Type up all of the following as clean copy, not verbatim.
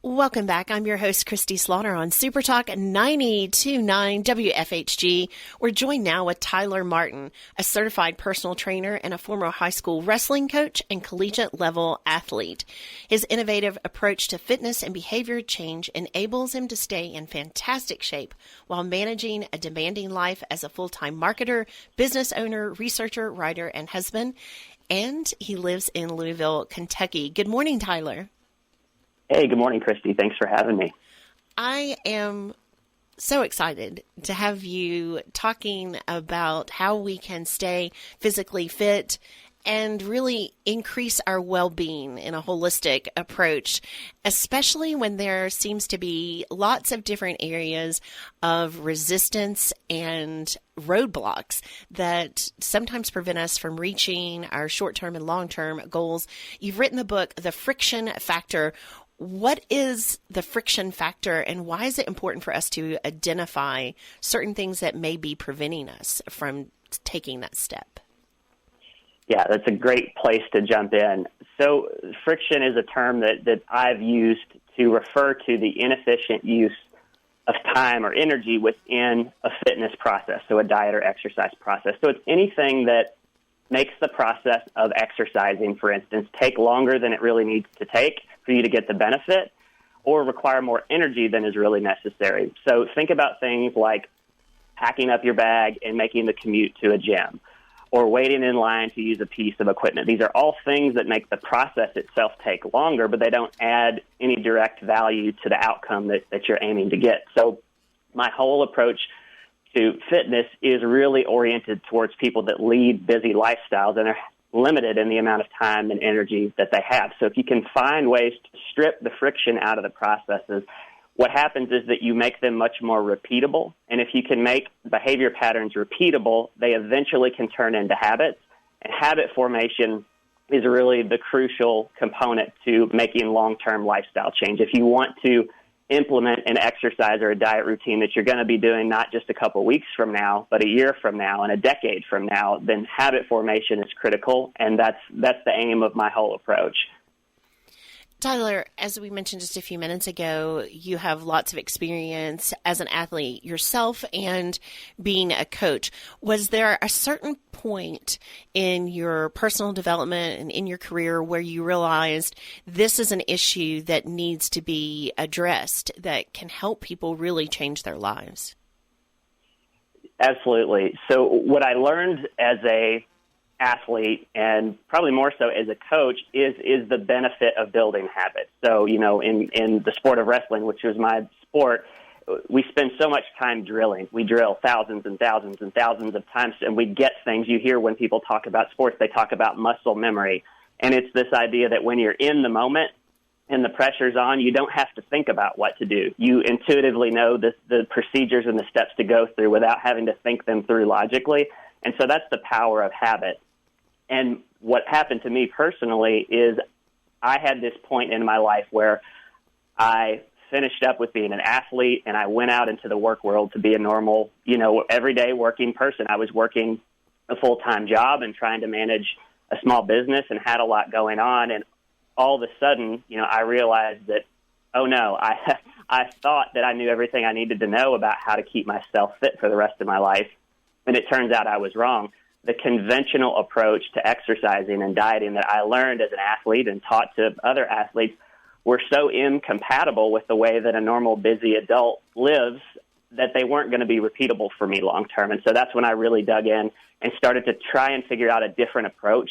Welcome back. I'm your host, Kristi Slaughter on Super Talk 92.9 WFHG. We're joined now with Tyler Martin, a certified personal trainer and a former high school wrestling coach and collegiate level athlete. His innovative approach to fitness and behavior change enables him to stay in fantastic shape while managing a demanding life as a full-time marketer, business owner, researcher, writer, and husband. And he lives in Louisville, Kentucky. Good morning, Tyler. Hey, good morning, Kristi. Thanks for having me. I am so excited to have you talking about how we can stay physically fit and really increase our well-being in a holistic approach, especially when there seems to be lots of different areas of resistance and roadblocks that sometimes prevent us from reaching our short-term and long-term goals. You've written the book, The Friction Factor. What is the friction factor, and why is it important for us to identify certain things that may be preventing us from taking that step? Yeah, that's a great place to jump in. So friction is a term that I've used to refer to the inefficient use of time or energy within a fitness process, so a diet or exercise process. So it's anything that makes the process of exercising, for instance, take longer than it really needs to take for you to get the benefit, or require more energy than is really necessary. So think about things like packing up your bag and making the commute to a gym, or waiting in line to use a piece of equipment. These are all things that make the process itself take longer, but they don't add any direct value to the outcome that you're aiming to get. So my whole approach to fitness is really oriented towards people that lead busy lifestyles and are limited in the amount of time and energy that they have. So if you can find ways to strip the friction out of the processes, what happens is that you make them much more repeatable. And if you can make behavior patterns repeatable, they eventually can turn into habits. And habit formation is really the crucial component to making long-term lifestyle change. If you want to implement an exercise or a diet routine that you're going to be doing not just a couple weeks from now, but a year from now and a decade from now, then habit formation is critical, and that's the aim of my whole approach. Tyler, as we mentioned just a few minutes ago, you have lots of experience as an athlete yourself and being a coach. Was there a certain point in your personal development and in your career where you realized this is an issue that needs to be addressed that can help people really change their lives? Absolutely. So what I learned as a athlete, and probably more so as a coach, is the benefit of building habits. So, in the sport of wrestling, which was my sport, we spend so much time drilling. We drill thousands and thousands and thousands of times, and we get things. You hear when people talk about sports, they talk about muscle memory. And it's this idea that when you're in the moment and the pressure's on, you don't have to think about what to do. You intuitively know the procedures and the steps to go through without having to think them through logically. And so that's the power of habit. And what happened to me personally is I had this point in my life where I finished up with being an athlete and I went out into the work world to be a normal, everyday working person. I was working a full-time job and trying to manage a small business and had a lot going on. And all of a sudden, I realized that, oh no, I thought that I knew everything I needed to know about how to keep myself fit for the rest of my life. And it turns out I was wrong. The conventional approach to exercising and dieting that I learned as an athlete and taught to other athletes were so incompatible with the way that a normal busy adult lives that they weren't going to be repeatable for me long term. And so that's when I really dug in and started to try and figure out a different approach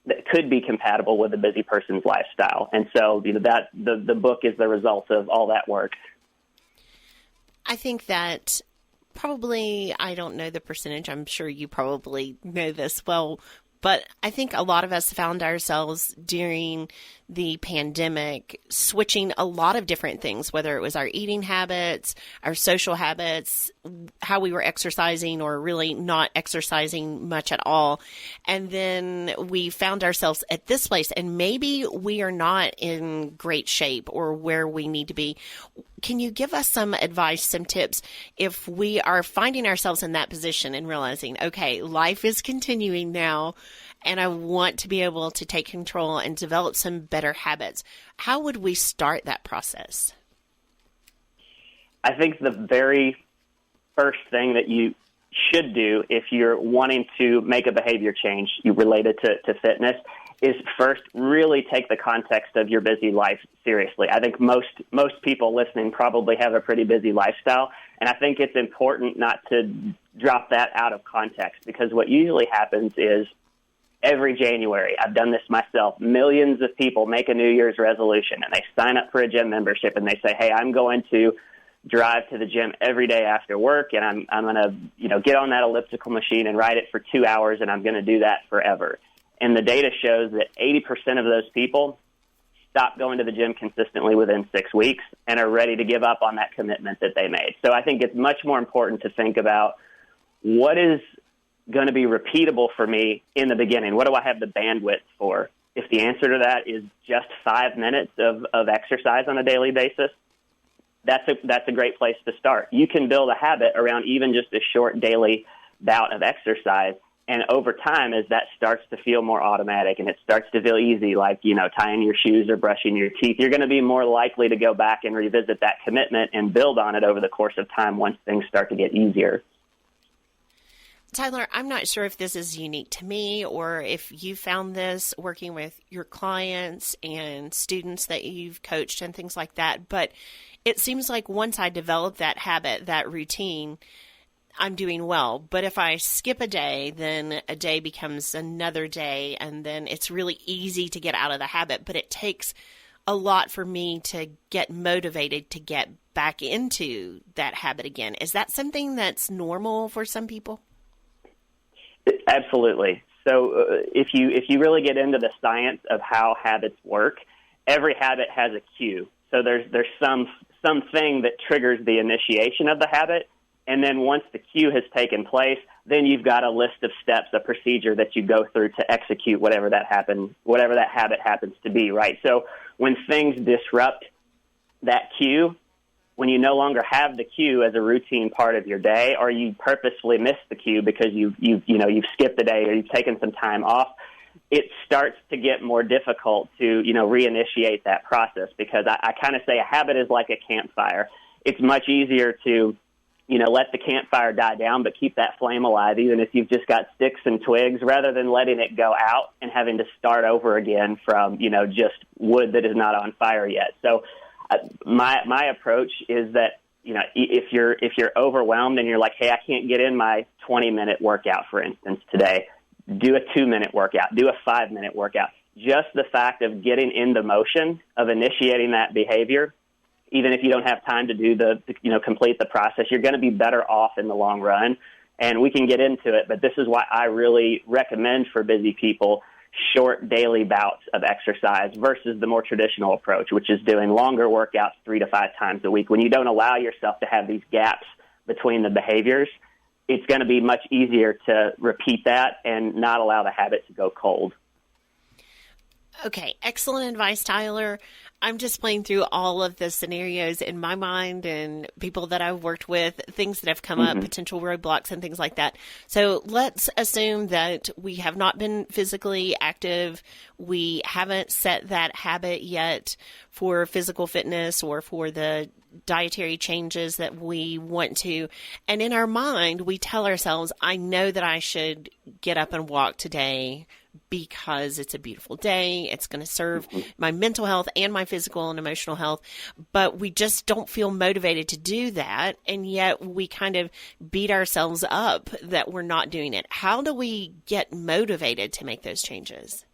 that could be compatible with a busy person's lifestyle. And so that the book is the result of all that work. I think that probably, I don't know the percentage, I'm sure you probably know this well, but I think a lot of us found ourselves during the pandemic switching a lot of different things, whether it was our eating habits, our social habits, how we were exercising or really not exercising much at all. And then we found ourselves at this place, and maybe we are not in great shape or where we need to be. Can you give us some advice, some tips, if we are finding ourselves in that position and realizing, okay, life is continuing now, and I want to be able to take control and develop some better habits. How would we start that process? I think the very first thing that you should do if you're wanting to make a behavior change related to fitness is first really take the context of your busy life seriously. I think most people listening probably have a pretty busy lifestyle, and I think it's important not to drop that out of context, because what usually happens is every January, I've done this myself, millions of people make a New Year's resolution and they sign up for a gym membership and they say, hey, I'm going to drive to the gym every day after work, and I'm going to get on that elliptical machine and ride it for 2 hours, and I'm going to do that forever. And the data shows that 80% of those people stop going to the gym consistently within 6 weeks and are ready to give up on that commitment that they made. So I think it's much more important to think about what is going to be repeatable for me in the beginning. What do I have the bandwidth for? If the answer to that is just 5 minutes of exercise on a daily basis, that's a great place to start. You can build a habit around even just a short daily bout of exercise. And over time, as that starts to feel more automatic and it starts to feel easy, like, tying your shoes or brushing your teeth, you're going to be more likely to go back and revisit that commitment and build on it over the course of time once things start to get easier. Tyler, I'm not sure if this is unique to me or if you found this working with your clients and students that you've coached and things like that, but it seems like once I develop that habit, that routine, I'm doing well. But if I skip a day, then a day becomes another day, and then it's really easy to get out of the habit. But it takes a lot for me to get motivated to get back into that habit again. Is that something that's normal for some people? Absolutely. So if you really get into the science of how habits work, every habit has a cue. So there's something that triggers the initiation of the habit. And then once the cue has taken place, then you've got a list of steps, a procedure that you go through to execute whatever that habit happens to be, right? So when things disrupt that cue, when you no longer have the cue as a routine part of your day, or you purposefully miss the cue because you've skipped a day or you've taken some time off, it starts to get more difficult to, reinitiate that process, because I kind of say a habit is like a campfire. It's much easier to let the campfire die down, but keep that flame alive, even if you've just got sticks and twigs, rather than letting it go out and having to start over again from, just wood that is not on fire yet. So my approach is that, if you're overwhelmed and you're like, hey, I can't get in my 20-minute workout, for instance, today, do a 2-minute workout, do a 5-minute workout. Just the fact of getting into motion, of initiating that behavior, even if you don't have time to do complete the process, you're going to be better off in the long run. And we can get into it, but this is why I really recommend for busy people short daily bouts of exercise versus the more traditional approach, which is doing longer workouts 3 to 5 times a week. When you don't allow yourself to have these gaps between the behaviors, it's going to be much easier to repeat that and not allow the habit to go cold. Okay, excellent advice, Tyler. I'm just playing through all of the scenarios in my mind and people that I've worked with, things that have come up, potential roadblocks and things like that. So let's assume that we have not been physically active. We haven't set that habit yet for physical fitness or for the dietary changes that we want to. And in our mind, we tell ourselves, I know that I should get up and walk today because it's a beautiful day. It's going to serve my mental health and my physical and emotional health. But we just don't feel motivated to do that. And yet we kind of beat ourselves up that we're not doing it. How do we get motivated to make those changes?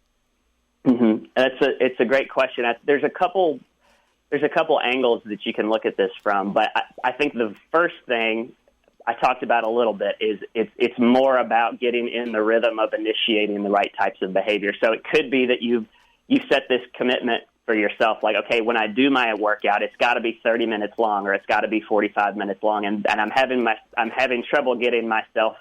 It's a great question. There's a couple angles that you can look at this from, but I think the first thing I talked about a little bit is it's more about getting in the rhythm of initiating the right types of behavior. So it could be that you set this commitment for yourself, like, okay, when I do my workout, it's got to be 30 minutes long or it's got to be 45 minutes long, and I'm having trouble getting myself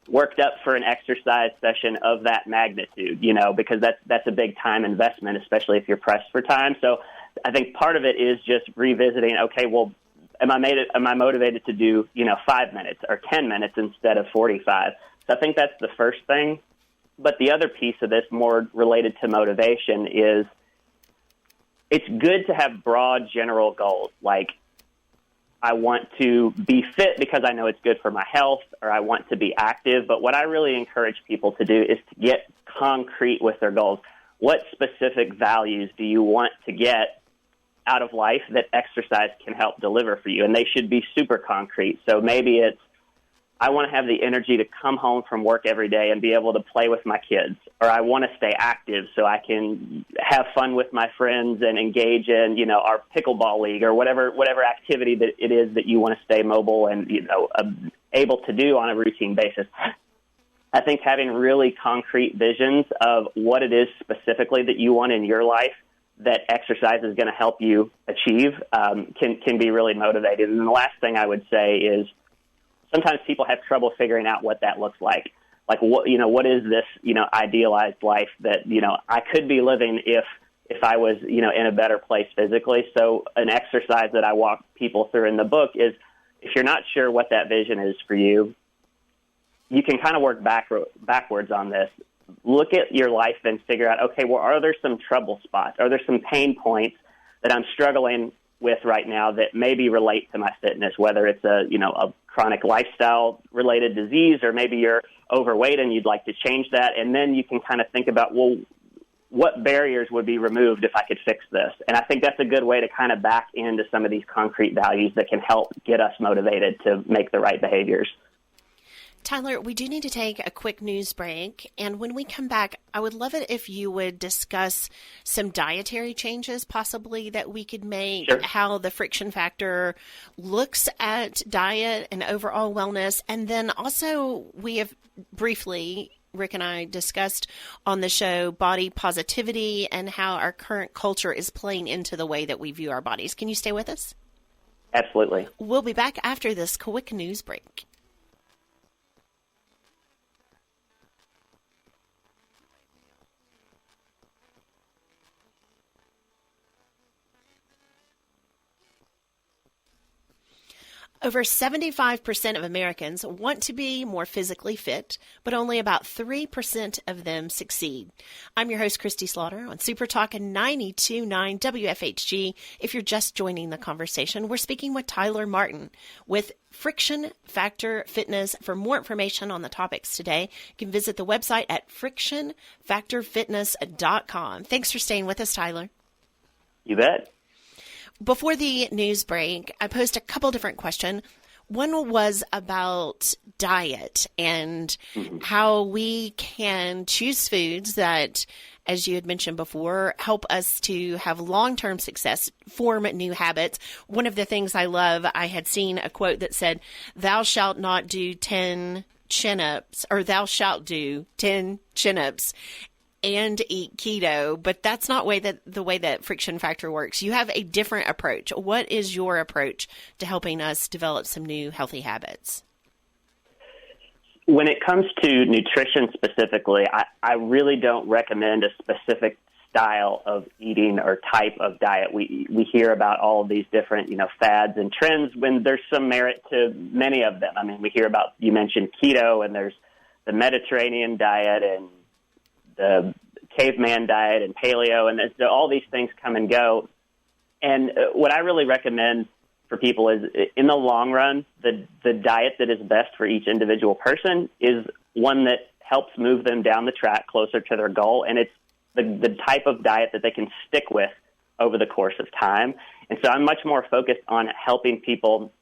worked up for an exercise session of that magnitude, because that's a big time investment, especially if you're pressed for time. So I think part of it is just revisiting, okay, well, am I motivated to do, 5 minutes or 10 minutes instead of 45? So I think that's the first thing. But the other piece of this, more related to motivation, is it's good to have broad general goals, like I want to be fit because I know it's good for my health, or I want to be active. But what I really encourage people to do is to get concrete with their goals. What specific values do you want to get out of life that exercise can help deliver for you? And they should be super concrete. So maybe it's, I want to have the energy to come home from work every day and be able to play with my kids, or I want to stay active so I can have fun with my friends and engage in, our pickleball league or whatever activity that it is that you want to stay mobile and, able to do on a routine basis. I think having really concrete visions of what it is specifically that you want in your life that exercise is going to help you achieve can be really motivating. And the last thing I would say is, sometimes people have trouble figuring out what that looks like. Like, what is this, idealized life that, I could be living if I was, in a better place physically. So an exercise that I walk people through in the book is, if you're not sure what that vision is for you, you can kind of work backwards on this. Look at your life and figure out, okay, well, are there some trouble spots? Are there some pain points that I'm struggling with right now that maybe relate to my fitness, whether it's a chronic lifestyle related disease, or maybe you're overweight and you'd like to change that. And then you can kind of think about, well, what barriers would be removed if I could fix this? And I think that's a good way to kind of back into some of these concrete values that can help get us motivated to make the right behaviors. Tyler, we do need to take a quick news break. And when we come back, I would love it if you would discuss some dietary changes possibly that we could make, Sure. How the friction factor looks at diet and overall wellness. And then also we have briefly, Rick and I discussed on the show, body positivity and how our current culture is playing into the way that we view our bodies. Can you stay with us? Absolutely. We'll be back after this quick news break. Over 75% of Americans want to be more physically fit, but only about 3% of them succeed. I'm your host, Kristi Slaughter, on Super Talk 92.9 WFHG. If you're just joining the conversation, we're speaking with Tyler Martin with Friction Factor Fitness. For more information on the topics today, you can visit the website at frictionfactorfitness.com. Thanks for staying with us, Tyler. You bet. Before the news break, I posed a couple different questions. One was about diet and how we can choose foods that, as you had mentioned before, help us to have long-term success, form new habits. One of the things I love, I had seen a quote that said, "Thou shalt not do 10 chin-ups," or "Thou shalt do 10 chin-ups and eat keto," but that's not the way that Friction Factor works. You have a different approach. What is your approach to helping us develop some new healthy habits? When it comes to nutrition specifically, I really don't recommend a specific style of eating or type of diet. We hear about all of these different, fads and trends when there's some merit to many of them. I mean, we hear about, you mentioned keto, and there's the Mediterranean diet and the caveman diet and paleo, and all these things come and go. And what I really recommend for people is, in the long run, the diet that is best for each individual person is one that helps move them down the track closer to their goal, and it's the type of diet that they can stick with over the course of time. And so I'm much more focused on helping people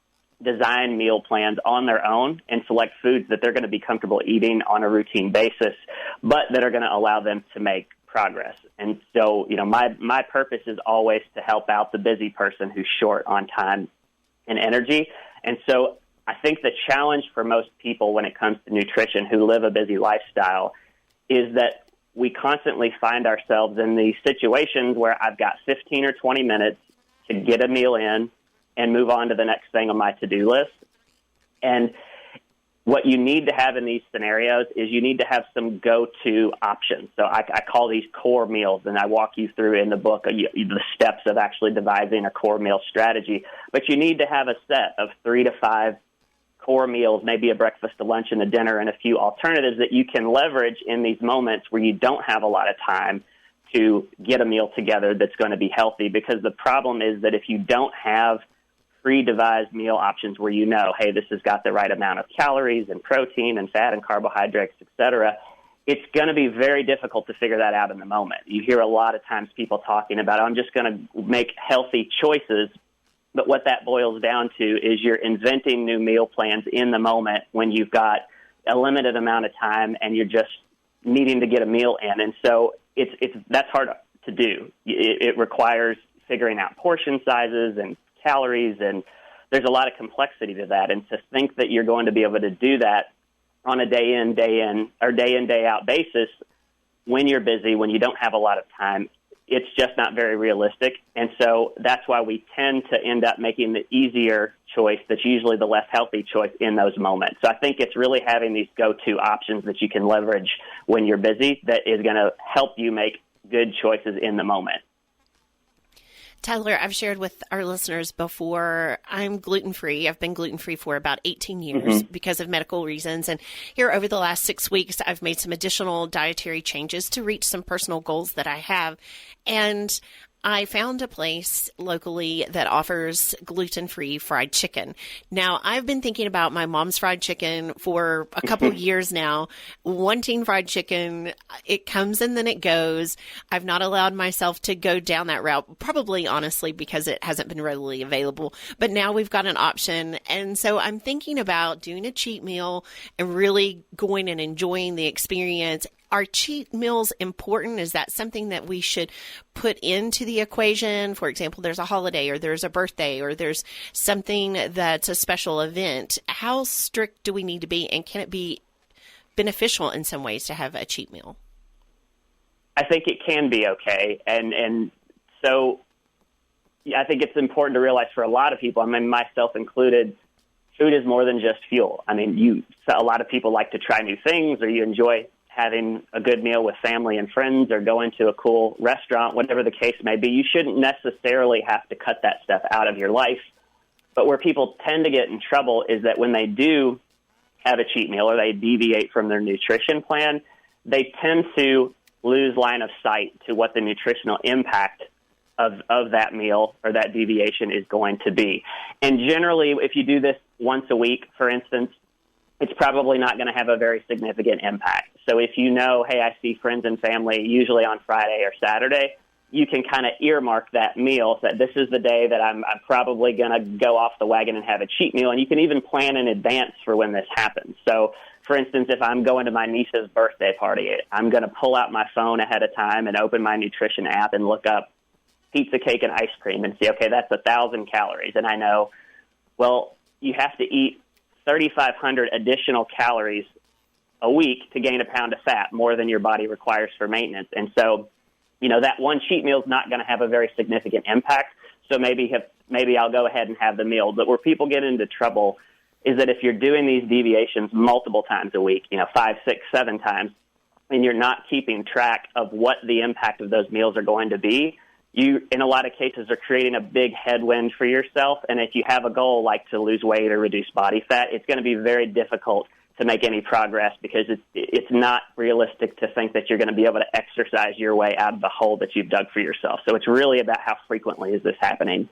design meal plans on their own and select foods that they're going to be comfortable eating on a routine basis, but that are going to allow them to make progress. And so, my purpose is always to help out the busy person who's short on time and energy. And so I think the challenge for most people when it comes to nutrition who live a busy lifestyle is that we constantly find ourselves in these situations where I've got 15 or 20 minutes to get a meal in and move on to the next thing on my to-do list. And what you need to have in these scenarios is you need to have some go-to options. So I call these core meals, and I walk you through in the book the steps of actually devising a core meal strategy. But you need to have a set of 3 to 5 core meals, maybe a breakfast, a lunch, and a dinner, and a few alternatives that you can leverage in these moments where you don't have a lot of time to get a meal together that's going to be healthy. Because the problem is that if you don't have pre-devised meal options where you know, hey, this has got the right amount of calories and protein and fat and carbohydrates, et cetera, it's going to be very difficult to figure that out in the moment. You hear a lot of times people talking about, I'm just going to make healthy choices. But what that boils down to is you're inventing new meal plans in the moment when you've got a limited amount of time and you're just needing to get a meal in. And so that's hard to do. It requires figuring out portion sizes and calories, and there's a lot of complexity to that. And to think that you're going to be able to do that on a day in, day out basis when you're busy, when you don't have a lot of time, it's just not very realistic. And so that's why we tend to end up making the easier choice that's usually the less healthy choice in those moments. So I think it's really having these go-to options that you can leverage when you're busy that is going to help you make good choices in the moment. Tyler, I've shared with our listeners before, I'm gluten-free. I've been gluten-free for about 18 years because of medical reasons. And here over the last 6 weeks, I've made some additional dietary changes to reach some personal goals that I have. And I found a place locally that offers gluten-free fried chicken. Now, I've been thinking about my mom's fried chicken for a couple of years now, wanting fried chicken. It comes and then it goes. I've not allowed myself to go down that route, probably honestly because it hasn't been readily available. But now we've got an option. And so I'm thinking about doing a cheat meal and really going and enjoying the experience. Are cheat meals important? Is that something that we should put into the equation? For example, there's a holiday or there's a birthday or there's something that's a special event. How strict do we need to be, and can it be beneficial in some ways to have a cheat meal? I think it can be okay. And so I think it's important to realize for a lot of people, I mean, myself included, food is more than just fuel. I mean, a lot of people like to try new things, or you enjoy having a good meal with family and friends, or going to a cool restaurant, whatever the case may be. You shouldn't necessarily have to cut that stuff out of your life. But where people tend to get in trouble is that when they do have a cheat meal or they deviate from their nutrition plan, they tend to lose line of sight to what the nutritional impact of that meal or that deviation is going to be. And generally, if you do this once a week, for instance, it's probably not going to have a very significant impact. So if you know, hey, I see friends and family usually on Friday or Saturday, you can kind of earmark that meal, that this is the day that I'm probably going to go off the wagon and have a cheat meal. And you can even plan in advance for when this happens. So, for instance, if I'm going to my niece's birthday party, I'm going to pull out my phone ahead of time and open my nutrition app and look up pizza, cake, and ice cream and see, okay, that's 1,000 calories. And I know, well, you have to eat 3,500 additional calories a week to gain a pound of fat, more than your body requires for maintenance. And so, that one cheat meal is not going to have a very significant impact. So maybe I'll go ahead and have the meal. But where people get into trouble is that if you're doing these deviations multiple times a week, 5, 6, 7 times, and you're not keeping track of what the impact of those meals are going to be, you, in a lot of cases, are creating a big headwind for yourself. And if you have a goal like to lose weight or reduce body fat, it's going to be very difficult to make any progress, because it's not realistic to think that you're going to be able to exercise your way out of the hole that you've dug for yourself. So it's really about how frequently is this happening.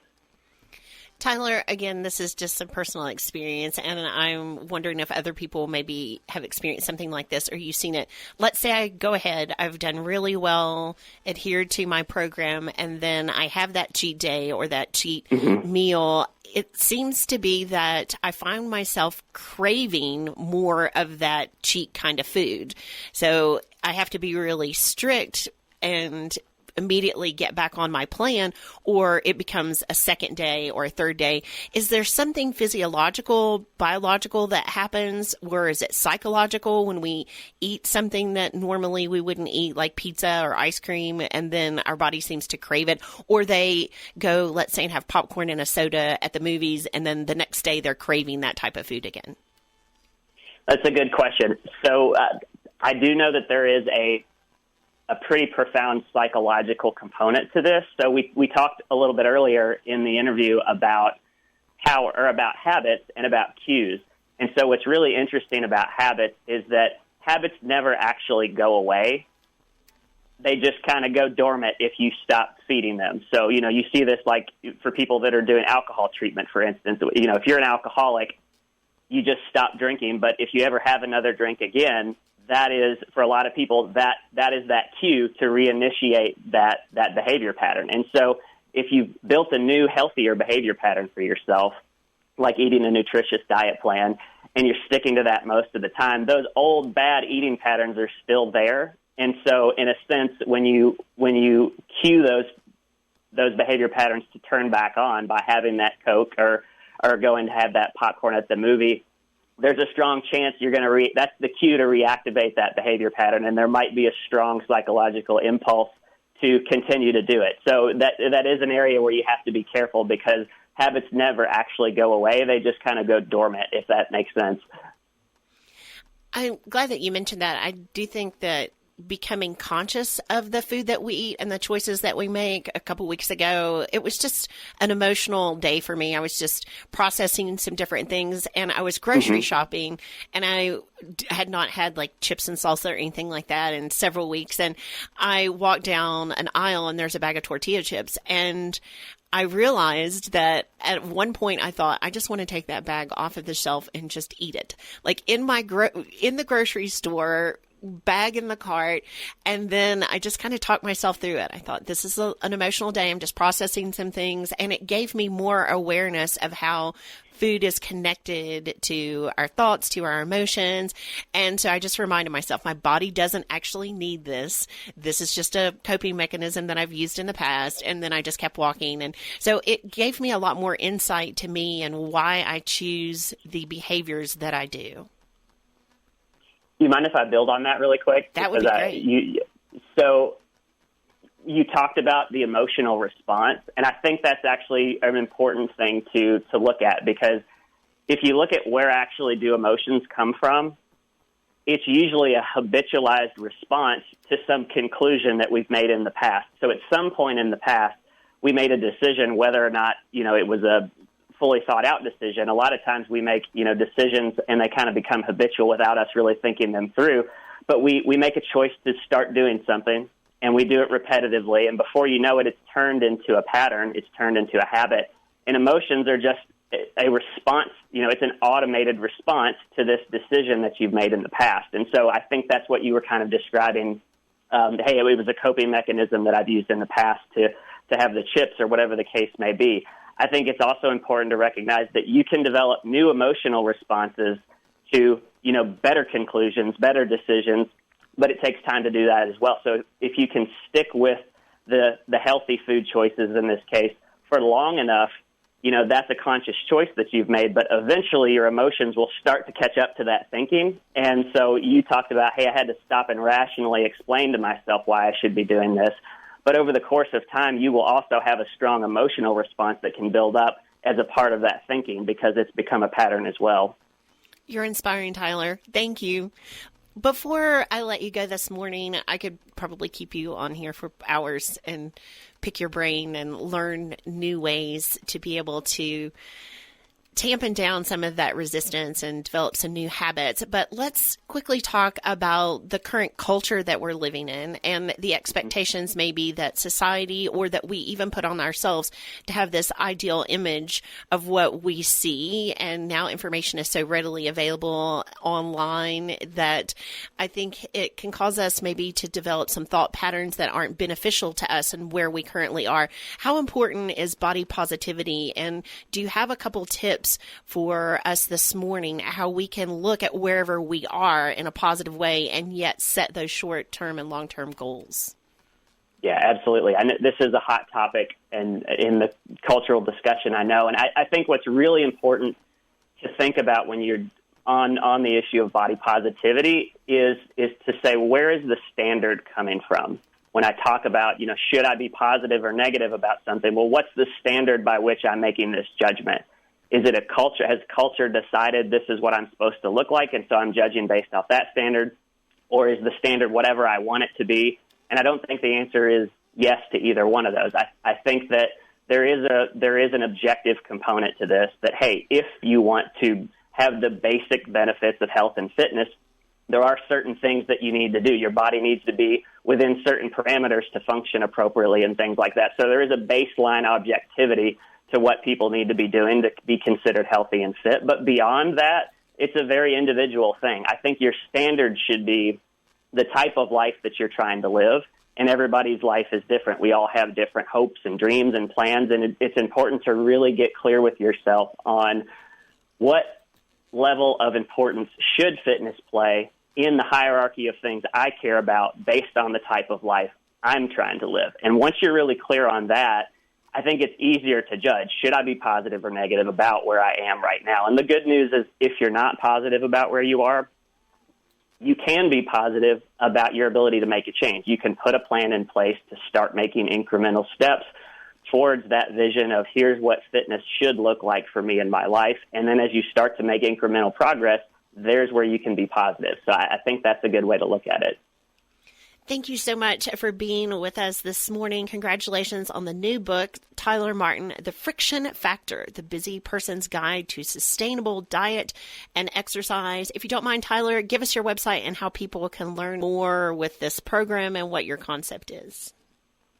Tyler, again, this is just some personal experience, and I'm wondering if other people maybe have experienced something like this, or you've seen it. Let's say I go ahead, I've done really well, adhered to my program, and then I have that cheat day or that cheat meal. It seems to be that I find myself craving more of that cheat kind of food. So I have to be really strict and immediately get back on my plan, or it becomes a second day or a third day. Is there something physiological, biological that happens, or is it psychological when we eat something that normally we wouldn't eat, like pizza or ice cream, and then our body seems to crave it? Or they go, let's say, and have popcorn and a soda at the movies, and then the next day they're craving that type of food again? That's a good question. So I do know that there is a pretty profound psychological component to this. So we talked a little bit earlier in the interview about habits and about cues. And so what's really interesting about habits is that habits never actually go away. They just kind of go dormant if you stop feeding them. So, you see this like for people that are doing alcohol treatment, for instance. If you're an alcoholic, you just stop drinking. But if you ever have another drink again, that is, for a lot of people, that is that cue to reinitiate that behavior pattern. And so if you've built a new, healthier behavior pattern for yourself, like eating a nutritious diet plan, and you're sticking to that most of the time, those old bad eating patterns are still there. And so in a sense, when you cue those behavior patterns to turn back on by having that Coke or going to have that popcorn at the movie, there's a strong chance you're going to that's the cue to reactivate that behavior pattern, and there might be a strong psychological impulse to continue to do it. So that is an area where you have to be careful, because habits never actually go away. They just kind of go dormant, if that makes sense. I'm glad that you mentioned that. I do think that becoming conscious of the food that we eat and the choices that we make. A couple weeks ago, it was just an emotional day for me. I was just processing some different things, and I was grocery shopping, and I had not had like chips and salsa or anything like that in several weeks. And I walked down an aisle, and there's a bag of tortilla chips, and I realized that at one point I thought, I just want to take that bag off of the shelf and just eat it. Like in the grocery store, bag in the cart. And then I just kind of talked myself through it. I thought, this is an emotional day. I'm just processing some things. And it gave me more awareness of how food is connected to our thoughts, to our emotions. And so I just reminded myself, my body doesn't actually need this. This is just a coping mechanism that I've used in the past. And then I just kept walking. And so it gave me a lot more insight to me and why I choose the behaviors that I do. Do you mind if I build on that really quick? That would be great. So you talked about the emotional response, and I think that's actually an important thing to look at, because if you look at where actually do emotions come from, it's usually a habitualized response to some conclusion that we've made in the past. So at some point in the past, we made a decision whether or not, it was a fully thought out decision. A lot of times we make, decisions and they kind of become habitual without us really thinking them through. But we make a choice to start doing something, and we do it repetitively. And before you know it, it's turned into a pattern. It's turned into a habit. And emotions are just a response. It's an automated response to this decision that you've made in the past. And so I think that's what you were kind of describing. Hey, it was a coping mechanism that I've used in the past to have the chips or whatever the case may be. I think it's also important to recognize that you can develop new emotional responses to, better conclusions, better decisions, but it takes time to do that as well. So if you can stick with the healthy food choices in this case for long enough, that's a conscious choice that you've made, but eventually your emotions will start to catch up to that thinking. And so you talked about, hey, I had to stop and rationally explain to myself why I should be doing this. But over the course of time, you will also have a strong emotional response that can build up as a part of that thinking, because it's become a pattern as well. You're inspiring, Tyler. Thank you. Before I let you go this morning, I could probably keep you on here for hours and pick your brain and learn new ways to be able to tampen down some of that resistance and develop some new habits. But let's quickly talk about the current culture that we're living in and the expectations maybe that society or that we even put on ourselves to have this ideal image of what we see. And now information is so readily available online that I think it can cause us maybe to develop some thought patterns that aren't beneficial to us and where we currently are. How important is body positivity? And do you have a couple tips for us this morning, how we can look at wherever we are in a positive way and yet set those short-term and long-term goals? Yeah, absolutely. I know this is a hot topic and in the cultural discussion, I know. And I think what's really important to think about when you're on the issue of body positivity is to say, where is the standard coming from? When I talk about, should I be positive or negative about something? Well, what's the standard by which I'm making this judgment? Is it a culture? Has culture decided this is what I'm supposed to look like, and so I'm judging based off that standard? Or is the standard whatever I want it to be? And I don't think the answer is yes to either one of those. I think that there is an objective component to this, that, hey, if you want to have the basic benefits of health and fitness, there are certain things that you need to do. Your body needs to be within certain parameters to function appropriately and things like that. So there is a baseline objectivity to what people need to be doing to be considered healthy and fit. But beyond that, it's a very individual thing. I think your standard should be the type of life that you're trying to live, and everybody's life is different. We all have different hopes and dreams and plans, and it's important to really get clear with yourself on what level of importance should fitness play in the hierarchy of things I care about based on the type of life I'm trying to live. And once you're really clear on that, I think it's easier to judge, should I be positive or negative about where I am right now? And the good news is if you're not positive about where you are, you can be positive about your ability to make a change. You can put a plan in place to start making incremental steps towards that vision of here's what fitness should look like for me in my life. And then as you start to make incremental progress, there's where you can be positive. So I think that's a good way to look at it. Thank you so much for being with us this morning. Congratulations on the new book, Tyler Martin, The Friction Factor, The Busy Person's Guide to Sustainable Diet and Exercise. If you don't mind, Tyler, give us your website and how people can learn more with this program and what your concept is.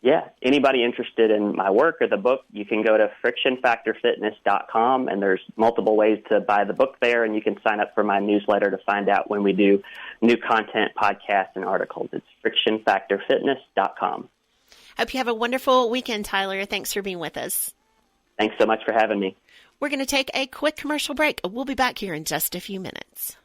Yeah, anybody interested in my work or the book, you can go to frictionfactorfitness.com, and there's multiple ways to buy the book there, and you can sign up for my newsletter to find out when we do new content, podcasts, and articles. It's frictionfactorfitness.com. Hope you have a wonderful weekend, Tyler. Thanks for being with us. Thanks so much for having me. We're going to take a quick commercial break. We'll be back here in just a few minutes.